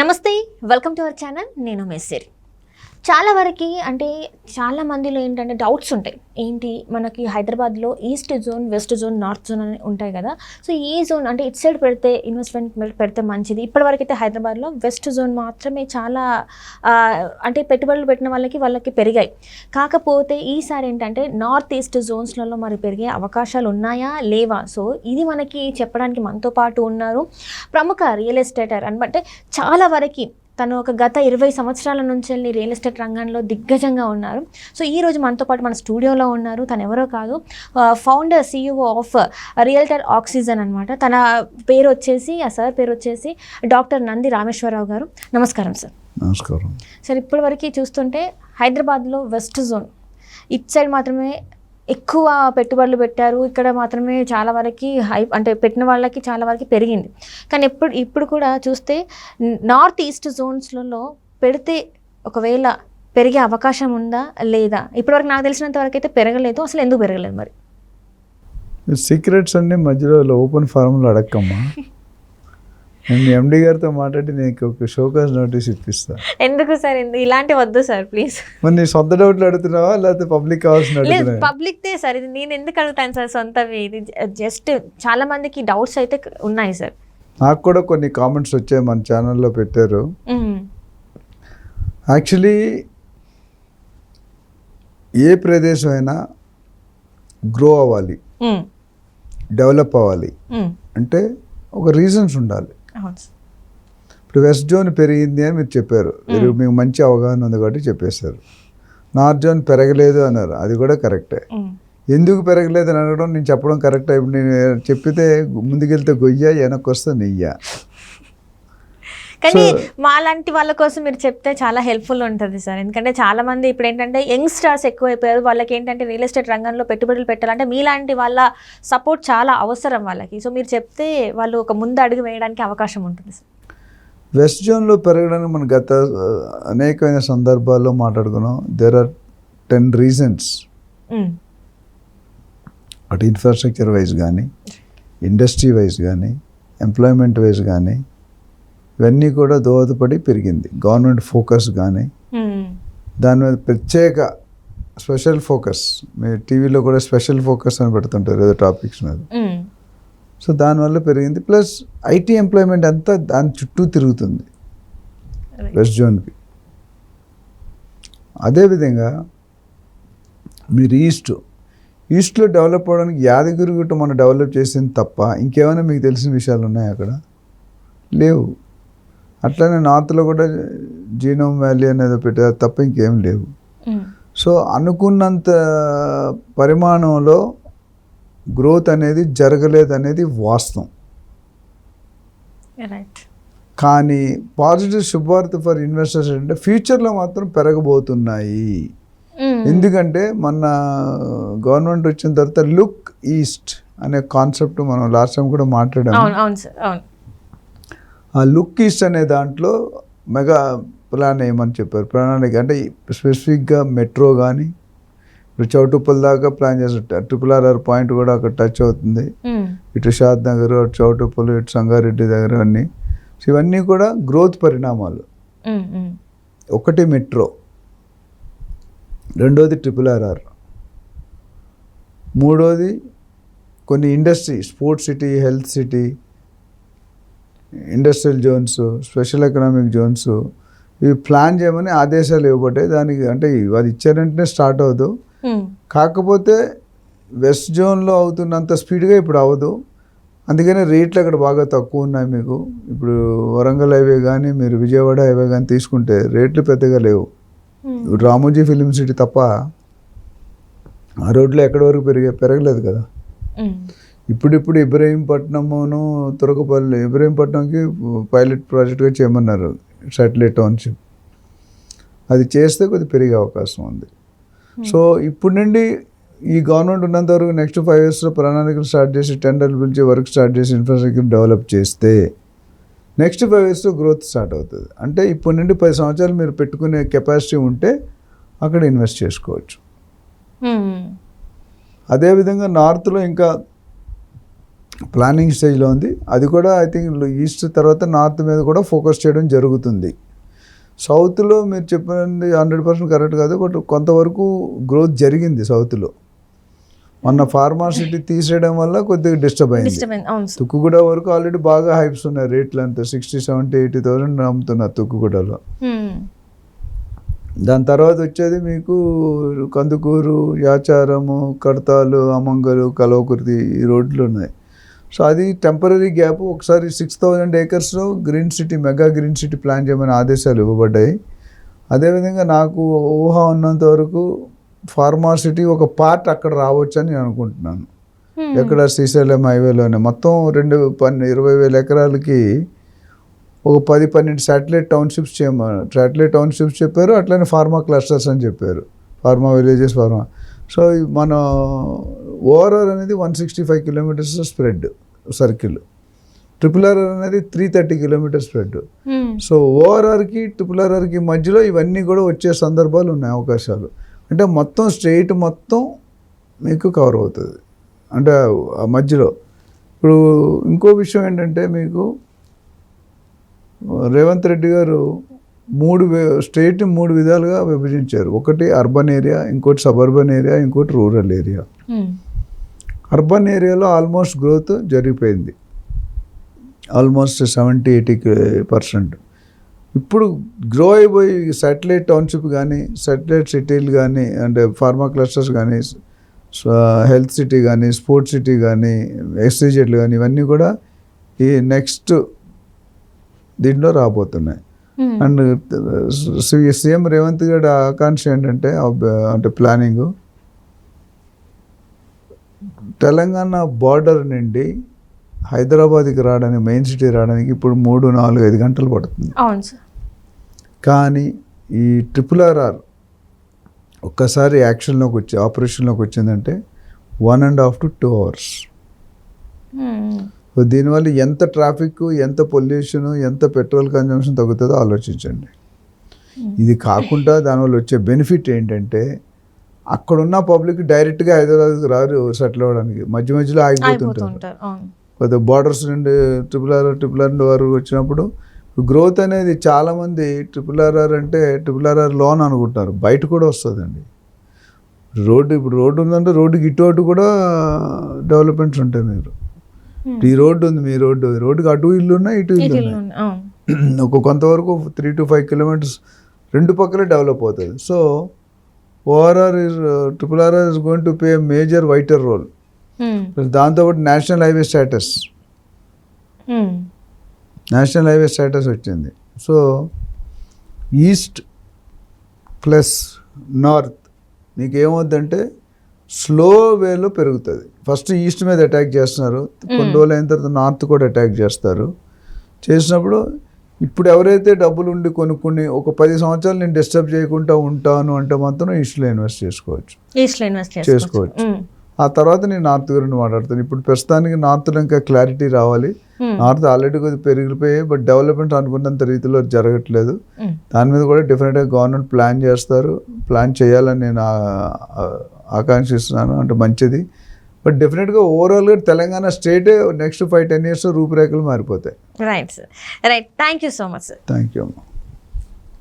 నమస్తే, welcome to our channel. నేను మెస్సేరి. చాలా వరకు అంటే చాలా మందిలో ఏంటంటే డౌట్స్ ఉంటాయి. ఏంటి మనకి హైదరాబాద్లో east zone, west zone, north zone అని ఉంటాయి కదా. సో ఈ జోన్ అంటే ఇటు సైడ్ పెడితే ఇన్వెస్ట్మెంట్ పెడితే మంచిది. ఇప్పటివరకు అయితే హైదరాబాద్లో వెస్ట్ జోన్ మాత్రమే చాలా అంటే పెట్టుబడులు పెట్టిన వాళ్ళకి పెరిగాయి. కాకపోతే ఈసారి ఏంటంటే నార్త్ ఈస్ట్ జోన్స్లలో మరి పెరిగే అవకాశాలు ఉన్నాయా లేవా? సో ఇది మనకి చెప్పడానికి మనతో పాటు ఉన్నారు ప్రముఖ రియల్ ఎస్టేటర్ అంటే చాలా వరకు తను ఒక గత 20 సంవత్సరాల నుంచి వెళ్ళి రియల్ ఎస్టేట్ రంగంలో దిగ్గజంగా ఉన్నారు. సో ఈరోజు మనతో పాటు మన స్టూడియోలో ఉన్నారు. తను ఎవరో కాదు, founder CEO of realtor oxygen అనమాట. తన పేరు వచ్చేసి సార్ పేరు వచ్చేసి డాక్టర్ నంది రామేశ్వరరావు గారు. నమస్కారం సార్. నమస్కారం సార్. ఇప్పటివరకు చూస్తుంటే హైదరాబాద్లో వెస్ట్ జోన్ ఇటు సైడ్ మాత్రమే ఎక్కువ పెట్టుబడులు పెట్టారు. ఇక్కడ మాత్రమే చాలా వరకు అంటే పెట్టిన వాళ్ళకి చాలా వరకు పెరిగింది. కానీ ఇప్పుడు కూడా చూస్తే నార్త్ ఈస్ట్ జోన్స్లలో పెడితే ఒకవేళ పెరిగే అవకాశం ఉందా లేదా? ఇప్పటివరకు నాకు తెలిసినంత వరకు అయితే పెరగలేదు. అసలు ఎందుకు పెరగలేదు మరి? సీక్రెట్స్ అన్నీ మధ్యలో ఓపెన్ ఫారంలో అడక్కమ్మా. నేను ఎండి గారితో మాట్లాడి నీకు ఒక షోకాస్ నోటీస్ ఇప్పిస్తాను. ఎందుకు సార్? ఇలాంటి వద్దు సార్ ప్లీజ్. మరి నీ సొంత డౌట్లు అడుగుతున్నావా లేకపోతే పబ్లిక్ కావాల్సిన అడుగుతున్నావా? పబ్లిక్దే సార్. ఇది నేను ఎందుకు అడుగుతాను సార్ సొంతవి? ఇది జస్ట్ చాలా మందికి డౌట్స్ అయితే ఉన్నాయి సార్. నాకు కూడా కొన్ని కామెంట్స్ వచ్చాయి, మన ఛానల్లో పెట్టారు. యాక్చువల్లీ ఏ ప్రదేశం అయినా గ్రో అవ్వాలి, డెవలప్ అవ్వాలి అంటే ఒక రీజన్స్ ఉండాలి. ఇప్పుడు వెస్ట్ జోన్ పెరిగింది అని మీరు చెప్పారు, మీకు మంచి అవగాహన ఉంది కాబట్టి చెప్పేశారు. నార్త్ జోన్ పెరగలేదు అన్నారు, అది కూడా కరెక్టే. ఎందుకు పెరగలేదు అని అడగడం, నేను చెప్పడం కరెక్టే. ఇప్పుడు నేను చెప్పితే ముందుకెళ్తే గొయ్య, వెనక్కి వస్తే నెయ్య. కానీ మాలాంటి వాళ్ళ కోసం మీరు చెప్తే చాలా హెల్ప్ఫుల్ ఉంటుంది సార్. ఎందుకంటే చాలా మంది ఇప్పుడు ఏంటంటే యంగ్స్టర్స్ ఎక్కువైపోయారు. వాళ్ళకి ఏంటంటే రియల్ ఎస్టేట్ రంగంలో పెట్టుబడులు పెట్టాలంటే మీలాంటి వాళ్ళ సపోర్ట్ చాలా అవసరం వాళ్ళకి. సో మీరు చెప్తే వాళ్ళు ఒక ముందు అడుగు వేయడానికి అవకాశం ఉంటుంది సార్. వెస్ట్ జోన్లో పెరగడానికి మనం గత అనేకమైన సందర్భాల్లో మాట్లాడుకున్నాం. There are 10 reasons. అటు ఇన్ఫ్రాస్ట్రక్చర్ వైజ్ కానీ, ఇండస్ట్రీ వైజ్ కానీ, ఎంప్లాయ్మెంట్ వైజ్ కానీ ఇవన్నీ కూడా దోహదపడి పెరిగింది. గవర్నమెంట్ ఫోకస్ కానీ దాని మీద ప్రత్యేక స్పెషల్ ఫోకస్, మీరు టీవీలో కూడా స్పెషల్ ఫోకస్ అని పెడుతుంటారు ఏదో టాపిక్స్ మీద. సో దానివల్ల పెరిగింది. ప్లస్ IT ఎంప్లాయ్మెంట్ అంతా దాని చుట్టూ తిరుగుతుంది వెస్ట్ జోన్కి. అదేవిధంగా మీరు ఈస్ట్లో డెవలప్ అవ్వడానికి యాదగిరి గుట్ట మనం డెవలప్ చేసింది తప్ప ఇంకేమైనా మీకు తెలిసిన విషయాలు ఉన్నాయి అక్కడ? లేవు. అట్లనే నార్త్లో కూడా జీనోమ్ వ్యాలీ అనేది పెట్టారు తప్ప ఇంకేం లేవు. సో అనుకున్నంత పరిమాణంలో గ్రోత్ అనేది జరగలేదు అనేది వాస్తవం. కానీ పాజిటివ్ శుభవార్త ఫర్ ఇన్వెస్టర్స్ అంటే ఫ్యూచర్లో మాత్రం పెరగబోతున్నాయి. ఎందుకంటే మన గవర్నమెంట్ వచ్చిన తర్వాత లుక్ ఈస్ట్ అనే కాన్సెప్ట్ మనం లాస్ట్ టైం కూడా మాట్లాడాము. ఆ లుక్ ఈస్ట్ అనే దాంట్లో మెగా ప్లాన్ వేయమని చెప్పారు. ప్రణాళిక అంటే స్పెసిఫిక్గా మెట్రో కానీ ఇప్పుడు చౌటుప్పల్ దాకా ప్లాన్ చేస్తారు. RRR పాయింట్ కూడా అక్కడ టచ్ అవుతుంది. ఇటు షాద్ నగర్, అటు చౌటుప్పల్, ఇటు సంగారెడ్డి దగ్గర అన్నీ. సో ఇవన్నీ కూడా గ్రోత్ పరిణామాలు. ఒకటి మెట్రో, రెండోది RRR, మూడోది కొన్ని industry, sports city, health city, industrial Jones, special economic zones ఇవి ప్లాన్ చేయమని ఆదేశాలు ఇవ్వబడ్డాయి. దానికి అంటే అది ఇచ్చారంటే స్టార్ట్ అవ్వదు. కాకపోతే వెస్ట్ జోన్లో అవుతున్నంత స్పీడ్గా ఇప్పుడు అవ్వదు. అందుకనే రేట్లు అక్కడ బాగా తక్కువ ఉన్నాయి. మీకు ఇప్పుడు వరంగల్ హైవే కానీ, మీరు విజయవాడ హైవే కానీ తీసుకుంటే రేట్లు పెద్దగా లేవు. రామోజీ ఫిలిం సిటీ తప్ప ఆ రోడ్లో ఎక్కడి వరకు పెరగలేదు కదా. ఇప్పుడు ఇబ్రహీంపట్నమును తురకపల్లి, ఇబ్రహీంపట్నంకి పైలట్ ప్రాజెక్ట్గా చేయమన్నారు శాటిలైట్ టౌన్షిప్. అది చేస్తే కొద్దిగా పెరిగే అవకాశం ఉంది. సో ఇప్పుడు నుండి ఈ గవర్నమెంట్ ఉన్నంత వరకు నెక్స్ట్ 5 yearsలో ప్రణాళికలు స్టార్ట్ చేసి, టెండర్లు పిలిచి వర్క్ స్టార్ట్ చేసి, ఇన్ఫ్రాస్ట్రక్చర్ డెవలప్ చేస్తే నెక్స్ట్ 5 yearsలో గ్రోత్ స్టార్ట్ అవుతుంది. అంటే ఇప్పుడు నుండి 10 సంవత్సరాలు మీరు పెట్టుకునే కెపాసిటీ ఉంటే అక్కడ ఇన్వెస్ట్ చేసుకోవచ్చు. అదేవిధంగా నార్త్లో ఇంకా ప్లానింగ్ స్టేజ్లో ఉంది. అది కూడా ఐ థింక్ ఈస్ట్ తర్వాత నార్త్ మీద కూడా ఫోకస్ చేయడం జరుగుతుంది. సౌత్లో మీరు చెప్పింది 100% కరెక్ట్ కాదు, బట్ కొంతవరకు గ్రోత్ జరిగింది సౌత్లో. మొన్న ఫార్మాసిటీ తీసేయడం వల్ల కొద్దిగా డిస్టర్బ్ అయింది. తుక్కుగూడ వరకు ఆల్రెడీ బాగా హైప్స్ ఉన్నాయి, రేట్లు అంతా 60, 70, 80,000 అమ్ముతున్నారు తుక్కుగూడలో. దాని తర్వాత వచ్చేది మీకు కందుకూరు, యాచారము, కడతాలు, అమంగలు, కలవకుర్తి ఈ రోడ్లు ఉన్నాయి. సో అది టెంపరీ గ్యాప్. ఒకసారి 6,000 acresలో green city, mega green city plan చేయమని ఆదేశాలు ఇవ్వబడ్డాయి. అదేవిధంగా నాకు ఊహ ఉన్నంత వరకు ఫార్మాసిటీ ఒక పార్ట్ అక్కడ రావచ్చు అని నేను అనుకుంటున్నాను. ఎక్కడ శ్రీశైలం హైవేలోనే మొత్తం 20,000 ఎకరాలకి ఒక 10-12 శాటిలైట్ టౌన్షిప్స్ చేయమన్నారు. శాటిలైట్ టౌన్షిప్స్ చెప్పారు, అట్లనే ఫార్మా క్లస్టర్స్ అని చెప్పారు, ఫార్మా విలేజెస్, ఫార్మా. సో మన ఓఆర్ఆర్ అనేది 165 kilometers స్ప్రెడ్ సర్కిల్, RRR అనేది 330 kilometers స్ప్రెడ్. సో ఓఆర్ఆర్కి RRRకి మధ్యలో ఇవన్నీ కూడా వచ్చే సందర్భాలు ఉన్నాయి, అవకాశాలు. అంటే మొత్తం స్ట్రెయిట్ మొత్తం మీకు కవర్ అవుతుంది, అంటే ఆ మధ్యలో. ఇప్పుడు ఇంకో విషయం ఏంటంటే, మీకు రేవంత్ రెడ్డి గారు స్టేట్ని 3 విధాలుగా విభజించారు. ఒకటి అర్బన్ ఏరియా, ఇంకోటి సబర్బన్ ఏరియా, ఇంకోటి రూరల్ ఏరియా. అర్బన్ ఏరియాలో ఆల్మోస్ట్ గ్రోత్ జరిగిపోయింది, ఆల్మోస్ట్ 70-80%. ఇప్పుడు గ్రో అయిపోయి శాటిలైట్ టౌన్షిప్ కానీ, శాటిలైట్ సిటీలు కానీ, అంటే ఫార్మా క్లస్టర్స్ కానీ, హెల్త్ సిటీ కానీ, స్పోర్ట్స్ సిటీ కానీ, ఎస్సీజెడ్లు కానీ, ఇవన్నీ కూడా ఈ నెక్స్ట్ దీంట్లో రాబోతున్నాయి. అండ్ సీఎం రేవంత్ గారి ఆకాంక్ష ఏంటంటే, అంటే ప్లానింగ్, తెలంగాణ బార్డర్ నుండి హైదరాబాద్కి రావడానికి, మెయిన్ సిటీ రావడానికి ఇప్పుడు 3-4-5 గంటలు పడుతుంది. అవును సార్. కానీ ఈ RRR ఒక్కసారి యాక్షన్లోకి వచ్చి, ఆపరేషన్లోకి వచ్చిందంటే 1.5 to 2 hours. సో దీనివల్ల ఎంత ట్రాఫిక్, ఎంత పొల్యూషన్, ఎంత పెట్రోల్ కన్జంప్షన్ తగ్గుతుందో ఆలోచించండి. ఇది కాకుండా దానివల్ల వచ్చే బెనిఫిట్ ఏంటంటే, అక్కడున్న పబ్లిక్ డైరెక్ట్గా హైదరాబాద్కి రారు సెటిల్ అవ్వడానికి, మధ్యలో ఆగిపోతుంటారు. కొద్దిగా బార్డర్స్ నుండి RRR వరకు వచ్చినప్పుడు గ్రోత్ అనేది చాలామంది RRR అంటే RRR లోన్ అనుకుంటారు, బయట కూడా వస్తుందండి. ఇప్పుడు రోడ్డు ఉందంటే రోడ్డుకి ఇటు అటు కూడా డెవలప్మెంట్స్ ఉంటాయి. మీరు ఈ రోడ్డు ఉంది, మీ రోడ్డుకి అటు ఇల్లు ఉన్నాయి, ఇటు ఇల్లు ఉన్నాయి. కొంతవరకు 3 to 5 kilometers రెండు పక్కలే డెవలప్ అవుతుంది. So RRR is going to play a major vital role. దాంతోపాటు నేషనల్ హైవే స్టేటస్ వచ్చింది. సో ఈస్ట్ ప్లస్ నార్త్ మీకు ఏమవుద్దంటే స్లో వేలో పెరుగుతుంది. ఫస్ట్ ఈస్ట్ మీద అటాక్ చేస్తున్నారు, కొన్ని రోజులు అయిన తర్వాత నార్త్ కూడా అటాక్ చేసినప్పుడు ఇప్పుడు ఎవరైతే డబ్బులు ఉండి కొనుక్కుని ఒక 10 సంవత్సరాలు నేను డిస్టర్బ్ చేయకుండా ఉంటాను అంటే మాత్రం ఈస్ట్లో ఇన్వెస్ట్ చేసుకోవచ్చు. ఆ తర్వాత నేను నార్త్ గురించి మాట్లాడుతాను. ఇప్పుడు ప్రస్తుతానికి నార్త్లో ఇంకా క్లారిటీ రావాలి. నార్త్ ఆల్రెడీ కొద్దిగా పెరిగిపోయాయి, బట్ డెవలప్మెంట్ అనుకున్నంత రీతిలో జరగట్లేదు. దాని మీద కూడా డెఫినెట్గా గవర్నమెంట్ ప్లాన్ చేయాలని నేను ఆకాంక్షిస్తున్నాను. అంటే మంచిది, బట్ డెఫినెట్గా ఓవరాల్గా తెలంగాణ స్టేటే నెక్స్ట్ 5-10 years రూపురేఖలు మారిపోతాయి. Right sir, right. Thank you so much sir. Thank you అమ్మా.